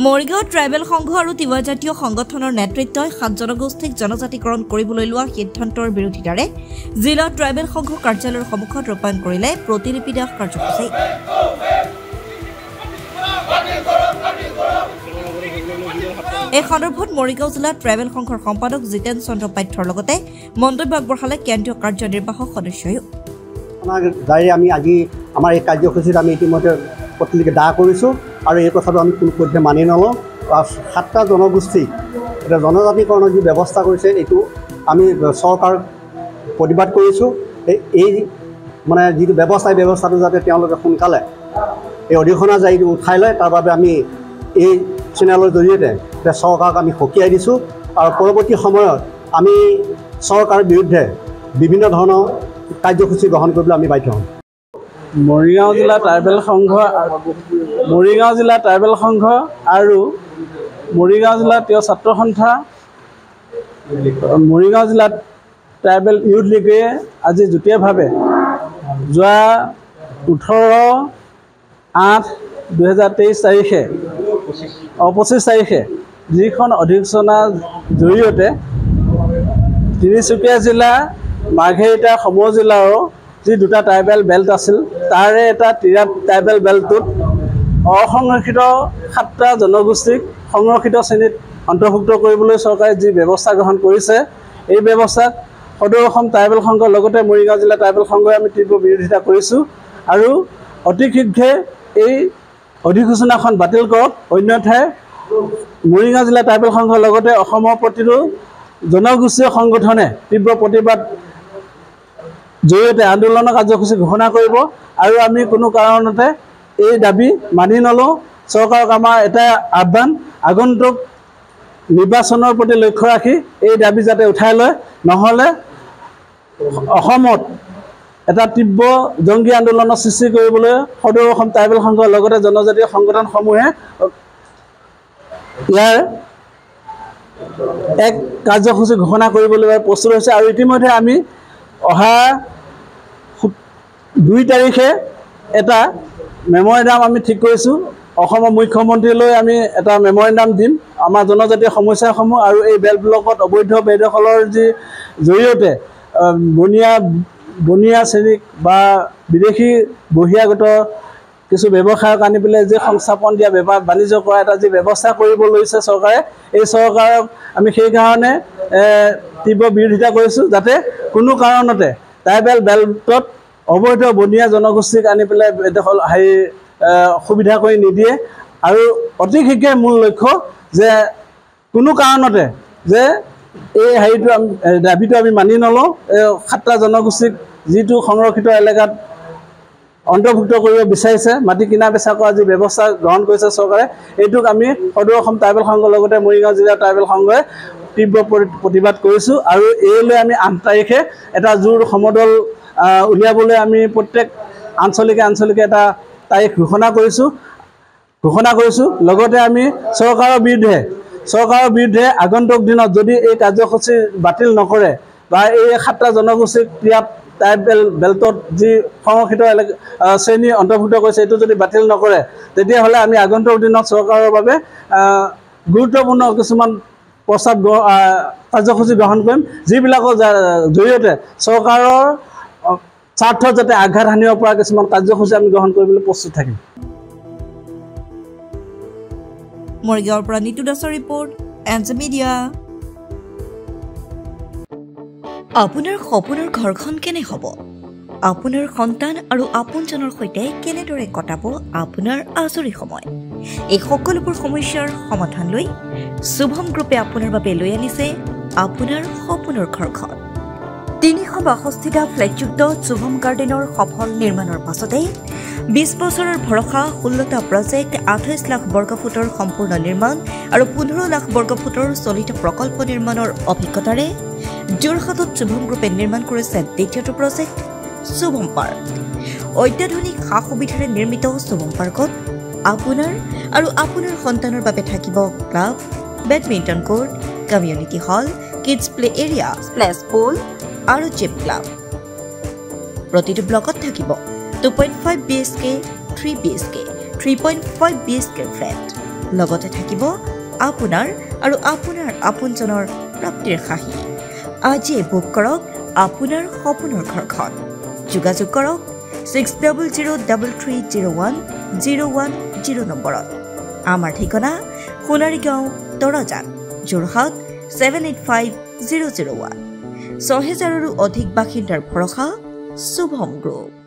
Morigaon tribal সংঘ আৰু তিৱা জাতীয় সংগঠনৰ নেতৃত্বই 7 জনগোষ্ঠীক জনজাতিকৰণ কৰিবলৈ লোৱা সিদ্ধান্তৰ বিৰোধিতাৰে জিলা ট্ৰাইবেল সংঘ কাৰ্যালয়ৰ সন্মুখত ৰূপায়ণ কৰিলে প্ৰতিলিপি দাস কাৰ্যসূচী। এই সন্দৰ্ভত মৰিগাঁও জিলা ট্ৰাইবেল সংঘৰ সম্পাদক জিতেন চন্দ্ৰ পাঠ্যৰ লগতে মন্তব্য আগবঢ়ালে কেন্দ্ৰীয় কাৰ্যনিৰ্বাহক সদস্যও। আমি আজি আমাৰ এই কাৰ্যসূচীত আমি ইতিমধ্যে প্ৰতিলিপি দাহ কৰিছোঁ আৰু এই কথাটো আমি কোনোপধ্যে মানি নলওঁ। 7টা জনগোষ্ঠী এতিয়া জনজাতিকৰণৰ যি ব্যৱস্থা কৰিছে এইটো আমি চৰকাৰক প্ৰতিবাদ কৰিছোঁ। এই মানে যিটো ব্যৱস্থা এই ব্যৱস্থাটো যাতে তেওঁলোকে সোনকালে এই অধিসূচনা জাৰি উঠাই লয় তাৰ বাবে আমি এই চেনেলৰ জৰিয়তে চৰকাৰক আমি সকীয়াই দিছোঁ আৰু পৰৱৰ্তী সময়ত আমি চৰকাৰৰ বিৰুদ্ধে বিভিন্ন ধৰণৰ কাৰ্যসূচী গ্ৰহণ কৰিবলৈ আমি বাধ্য হ'ম। মৰিগাঁও জিলা ট্ৰাইবেল সংঘ আৰু মৰিগাঁও জিলা তিৱা ছাত্ৰ সন্থা মৰিগাঁও জিলাত ট্ৰাইবেল ইউথ লীগে আজি যুটীয়াভাৱে যোৱা 18/8/2023 তাৰিখে 25 তাৰিখে যিখন অধিসূচনাৰ জৰিয়তে তিনিচুকীয়া জিলা মাৰ্ঘেৰিটা সমূহ জিলাৰো যি 2টা ট্ৰাইবেল বেল্ট আছিল তাৰে এটা ট্ৰাইবেল বেল্টটোত অসংৰক্ষিত 7টা জনগোষ্ঠীক সংৰক্ষিত শ্ৰেণীত অন্তৰ্ভুক্ত কৰিবলৈ চৰকাৰে যি ব্যৱস্থা গ্ৰহণ কৰিছে এই ব্যৱস্থাক সদৌ অসম ট্ৰাইবেল সংঘৰ লগতে মৰিগাঁও জিলা ট্ৰাইবেল সংঘই আমি তীব্ৰ বিৰোধিতা কৰিছোঁ আৰু অতি শীঘ্ৰে এই অধিসূচনাখন বাতিল কৰক, অন্যথাই মৰিগাঁও জিলা ট্ৰাইবেল সংঘৰ লগতে অসমৰ প্ৰতিটো জনগোষ্ঠীয় সংগঠনে তীব্ৰ প্ৰতিবাদ জৰিয়তে আন্দোলনৰ কাৰ্যসূচী ঘোষণা কৰিব আৰু আমি কোনো কাৰণতে এই দাবী মানি নলওঁ। চৰকাৰক আমাৰ এটা আহ্বান, আগন্তুক নিৰ্বাচনৰ প্ৰতি লক্ষ্য ৰাখি এই দাবী যাতে উঠাই লয়, নহ'লে অসমত এটা তীব্ৰ জংগী আন্দোলনৰ সৃষ্টি কৰিবলৈ সদৌ অসম ট্ৰাইবেল সংঘৰ লগতে জনজাতীয় সংগঠনসমূহে ইয়াৰ এক কাৰ্যসূচী ঘোষণা কৰিবলৈ প্ৰস্তুত হৈছে আৰু ইতিমধ্যে আমি অহা 2 তাৰিখে এটা মেমৰেণ্ডাম আমি ঠিক কৰিছোঁ। অসমৰ মুখ্যমন্ত্ৰীলৈ আমি এটা মেমৰেণ্ডাম দিম আমাৰ জনজাতীয় সমস্যাসমূহ আৰু এই বেল্ট ব্লকত অবৈধ বেদখলৰ যি জৰিয়তে বনিয়া শ্ৰেণীক বা বিদেশী বহিৰাগত কিছু ব্যৱসায়ক আনি পেলাই যি সংস্থাপন দিয়া বেপাৰ বাণিজ্য কৰা এটা যি ব্যৱস্থা কৰিব লৈছে চৰকাৰে, এই চৰকাৰক আমি সেইকাৰণে তীব্ৰ বিৰোধিতা কৰিছোঁ যাতে কোনো কাৰণতে ট্ৰাইবেল বেল্টত অবৈধ বনিয়া জনগোষ্ঠীক আনি পেলাই বেদখল সুবিধা কৰি নিদিয়ে আৰু অতি শীঘ্ৰে মূল লক্ষ্য যে কোনো কাৰণতে যে এই দাবীটো আমি মানি নলওঁ। 7টা জনগোষ্ঠীক যিটো সংৰক্ষিত এলেকাত অন্তৰ্ভুক্ত কৰিব বিচাৰিছে, মাটি কিনা বেচা কৰা যি ব্যৱস্থা গ্ৰহণ কৰিছে চৰকাৰে, এইটোক আমি সদৌ অসম ট্ৰাইবেল সংঘৰ লগতে মৰিগাঁও জিলা ট্ৰাইবেল সংঘই তীব্ৰ প্ৰতিবাদ কৰিছোঁ আৰু এইলৈ আমি 8 তাৰিখে এটা জোৰ সমদল উলিয়াবলৈ আমি প্ৰত্যেক আঞ্চলিকে এটা তাৰিখ ঘোষণা কৰিছোঁ। লগতে আমি চৰকাৰৰ বিৰুদ্ধে আগন্তুক দিনত যদি এই কাৰ্যসূচী বাতিল নকৰে বা এই 7টা জনগোষ্ঠীক ট্ৰাইবেল বেল্টত যি সংৰক্ষিত শ্ৰেণী অন্তৰ্ভুক্ত কৰিছে এইটো যদি বাতিল নকৰে তেতিয়াহ'লে আমি আগন্তুক দিনত চৰকাৰৰ বাবে গুৰুত্বপূৰ্ণ কিছুমান প্ৰস্তাৱ কাৰ্যসূচী গ্ৰহণ কৰিম, যিবিলাকৰ জৰিয়তে চৰকাৰৰ স্বাৰ্থত যাতে আঘাত সানিব পৰা কিছুমান কাৰ্যসূচী আমি গ্ৰহণ কৰিবলৈ প্ৰস্তুত থাকিম। মৰিগাঁৱৰ পৰা নিতু দাসৰ ৰিপৰ্ট, এনজে মিডিয়া। আপোনাৰ সপোনৰ ঘৰখন কেনে হ'ব? আপোনাৰ সন্তান আৰু আপোনজনৰ সৈতে কেনেদৰে কটাব আপোনাৰ আজৰি সময়? এই সকলোবোৰ সমস্যাৰ সমাধান লৈ শুভম গ্ৰুপে আপোনাৰ বাবে লৈ আনিছে আপোনাৰ সপোনৰ ঘৰখন। 362টা ফ্লেটযুক্ত শুভম গাৰ্ডেনৰ সফল নিৰ্মাণৰ পাছতে 20 বছৰৰ ভৰসা, 16টা প্ৰজেক্ট, 28 লাখ বৰ্গফুটৰ সম্পূৰ্ণ নিৰ্মাণ আৰু 15 লাখ বৰ্গফুটৰ চলিত প্ৰকল্প নিৰ্মাণৰ অভিজ্ঞতাৰে যোৰহাটত শুভম গ্ৰুপে নিৰ্মাণ কৰিছে দ্বিতীয়টো প্ৰজেক্ট শুভম পাৰ্ক। অত্যাধুনিক সা সুবিধাৰে নিৰ্মিত শুভম পাৰ্কত আপোনাৰ আৰু আপোনাৰ সন্তানৰ বাবে থাকিব club, badminton court, community hall, kids play area, splash pool আৰু জিম ক্লাব। প্ৰতিটো ব্লকত থাকিব 2.5 BHK, 3 BHK, 3.5 BHK ফ্লেট। লগতে থাকিব আপোনাৰ আৰু আপোনাৰ আপোনজনৰ প্ৰাপ্তিৰ হাঁহি আজিয়ে বুক কৰক আপোনাৰ সপোনৰ ঘৰখন যোগাযোগ কৰক 6003301010 নম্বৰত আমাৰ ঠিকনা সোণাৰীগাঁও তৰজান যোৰহাট 785001 6000ৰো অধিক বাসিন্দাৰ ভৰসা শুভম গ্ৰুপ